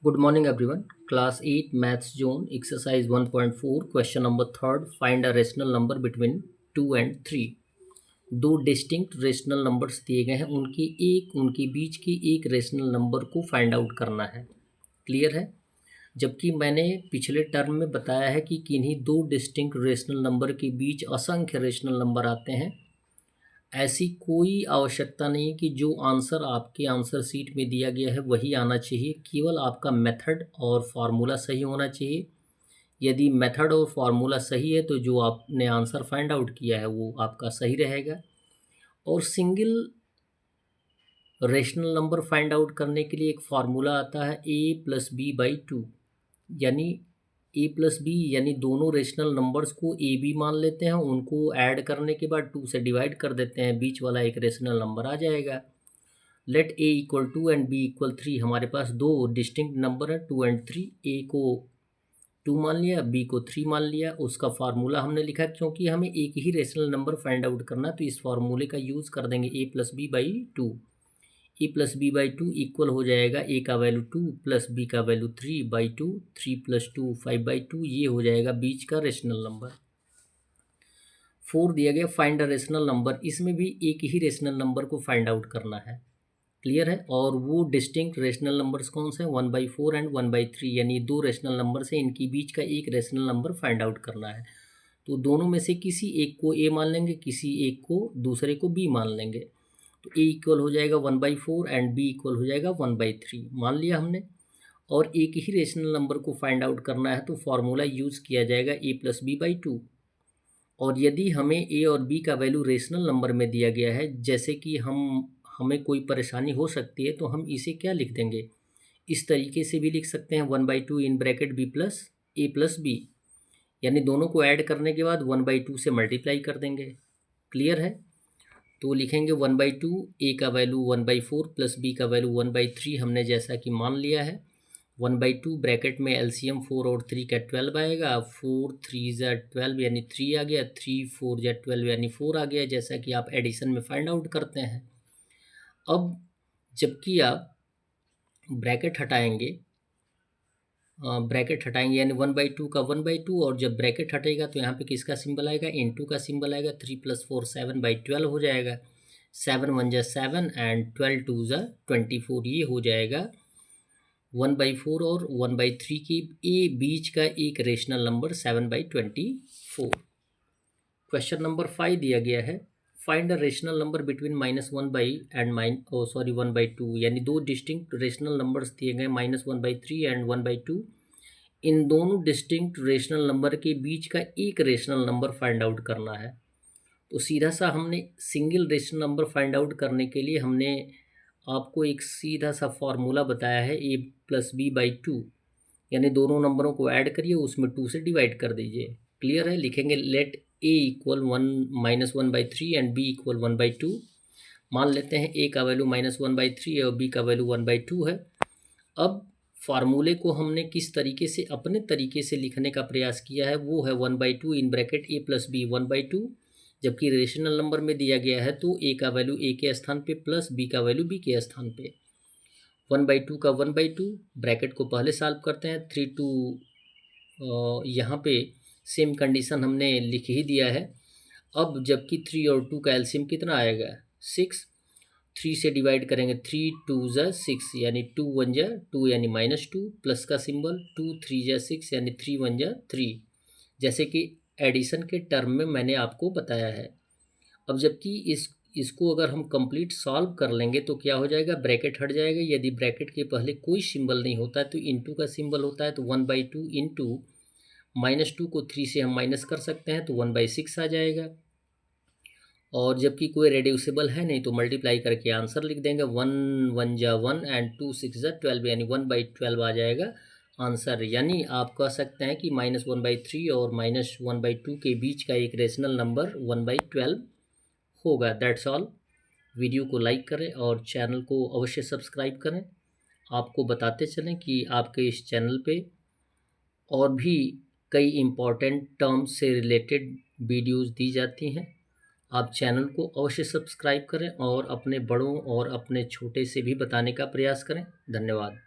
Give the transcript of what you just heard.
Good morning, everyone. Class 8 Maths Zone Exercise 1.4 Question number 3rd. Find a rational number between 2 and 3. दो distinct rational numbers दिए गए हैं, उनके बीच की एक रेशनल नंबर को फाइंड आउट करना है। क्लियर है? जबकि मैंने पिछले टर्म में बताया है कि किन्हीं दो डिस्टिंक्ट रेशनल नंबर के बीच असंख्य रेशनल नंबर आते हैं। ऐसी कोई आवश्यकता नहीं कि जो आंसर आपके आंसर शीट में दिया गया है वही आना चाहिए, केवल आपका मेथड और फार्मूला सही होना चाहिए। यदि मेथड और फार्मूला सही है तो जो आपने आंसर फाइंड आउट किया है वो आपका सही रहेगा। और single rational number find out करने के लिए एक फार्मूला आता है a+b/2, यानी a+b यानी दोनों रेशनल नंबर्स को ए बी मान लेते हैं, उनको ऐड करने के बाद 2 से डिवाइड कर देते हैं, बीच वाला एक रेशनल नंबर आ जाएगा। Let a = 2 and b = 3। हमारे पास दो डिस्टिंक्ट नंबर है 2 and 3। a को 2 मान लिया, b को 3 मान लिया। उसका फार्मूला हमने लिखा, क्योंकि हमें एक ही रेशनल नंबर फाइंड आउट करना, तो इस फार्मूले का यूज़ कर देंगे a+b/2। a+b/2 इक्वल हो जाएगा a का वैल्यू 2 प्लस b का वैल्यू 3/2, 3 + 2 5/2। ये हो जाएगा बीच का रेशनल नंबर। 4 दिया गया, फाइंड अ रेशनल नंबर। इसमें भी एक ही रेशनल नंबर को फाइंड आउट करना है। क्लियर है? और वो डिस्टिंक्ट रेशनल नंबर्स कौन से हैं? 1/4 एंड 1/3, यानी दो रेशनल नंबर से इनके बीच का एक रेशनल नंबर फाइंड आउट करना है। तो दोनों में से किसी एक को a मान लेंगे, किसी एक को दूसरे को b मान लेंगे। तो a इक्वल हो जाएगा 1/4 एंड b इक्वल हो जाएगा 1/3 मान लिया हमने। और एक ही रेशनल नंबर को फाइंड आउट करना है तो फार्मूला यूज़ किया जाएगा a+b/2। और यदि हमें a और b का वैल्यू रेशनल नंबर में दिया गया है, जैसे कि हमें कोई परेशानी हो सकती है, तो हम इसे क्या लिख देंगे, इस तरीके से भी लिख सकते हैं 1/2 इन ब्रैकेट b+a+b, यानी दोनों को ऐड करने के बाद 1/2 से मल्टीप्लाई कर देंगे। क्लियर है? तो लिखेंगे 1/2, a का वैल्यू 1/4 प्लस b का वैल्यू 1/3 हमने जैसा कि मान लिया है। 1/2 ब्रैकेट में एलसीएम 4 और 3 का 12 आएगा। 4 3 ज़ा 12 यानी 3 आ गया, 3 4 ज़ा 12 यानी 4 आ गया, जैसा कि आप एडिशन में फाइंड आउट करते हैं। अब जबकि आप ब्रैकेट हटाएंगे यानी 1/2 का 1/2, और जब ब्रैकेट हटेगा तो यहाँ पे किसका सिंबल आएगा? इनटू का सिंबल आएगा। 3 + 4 7/12 हो जाएगा। 7 1 ज़ा 7 एंड 12 2 ज़ा 24। ये हो जाएगा 1/4 और 1/3 के बीच का एक रेशनल नंबर 7/24। क्वेश्चन नंबर 5 दिया गया है, find a rational number between -1/2, यानी दो डिस्टिंक्ट रेशनल नंबर्स दिए गए -1/3 एंड 1/2। इन दोनों डिस्टिंक्ट रेशनल नंबर के बीच का एक रेशनल नंबर फाइंड आउट करना है। तो सीधा सा हमने single rational number find out करने के लिए हमने आपको एक सीधा सा फार्मूला बताया है a+b/2, यानी दोनों नंबरों को ऐड करिए, उसमें 2 से डिवाइड कर दीजिए। क्लियर है? लिखेंगे लेट a = 1/3 एंड b = 1/2। मान लेते हैं a का वैल्यू -1/3 है और b का वैल्यू 1/2 है। अब फार्मूले को हमने किस तरीके से अपने तरीके से लिखने का प्रयास किया है, वो है 1/2 इन ब्रैकेट a+b 1/2। जबकि रेशनल नंबर में दिया गया है तो a का वैल्यू a के स्थान पे प्लस b का वैल्यू b के स्थान पे। 1/2 का 1/2 ब्रैकेट को पहले सॉल्व करते हैं। 3 2 यहाँ पे सेम कंडीशन हमने लिख ही दिया है। अब जबकि 3 और 2 का एलसीएम कितना आएगा? 6। 3 से डिवाइड करेंगे, 3 2 ज़ा 6 यानी 2 1 ज़ा 2 यानी -2 प्लस का सिंबल, 2 3 ज़ा 6 यानी 3 1 ज़ा 3, जैसे कि एडिशन के टर्म में मैंने आपको बताया है। अब जबकि इसको अगर हम कंप्लीट सॉल्व कर लेंगे तो क्या हो जाएगा? ब्रैकेट हट जाएगा। यदि ब्रैकेट के पहले कोई सिंबल नहीं होता है तो इनटू का सिंबल होता है, तो 1/2 इंटू -2 को 3 से हम माइनस कर सकते हैं तो 1/6 आ जाएगा। और जबकि कोई रेड्यूसिबल है नहीं तो मल्टीप्लाई करके आंसर लिख देंगे। 1 1 ज़ा 1 एंड 2 6 ज़ा 12 यानी 1/12 आ जाएगा आंसर। यानी आप कह सकते हैं कि -1/3 और -1/2 के बीच का एक रेशनल नंबर 1/12 होगा। That's all. वीडियो को लाइक करें और चैनल को अवश्य सब्सक्राइब करें। आपको बताते चलें कि आपके इस चैनल पे और भी कई इम्पॉर्टेंट टर्म्स से रिलेटेड वीडियोस दी जाती हैं। आप चैनल को अवश्य सब्सक्राइब करें और अपने बड़ों और अपने छोटे से भी बताने का प्रयास करें। धन्यवाद।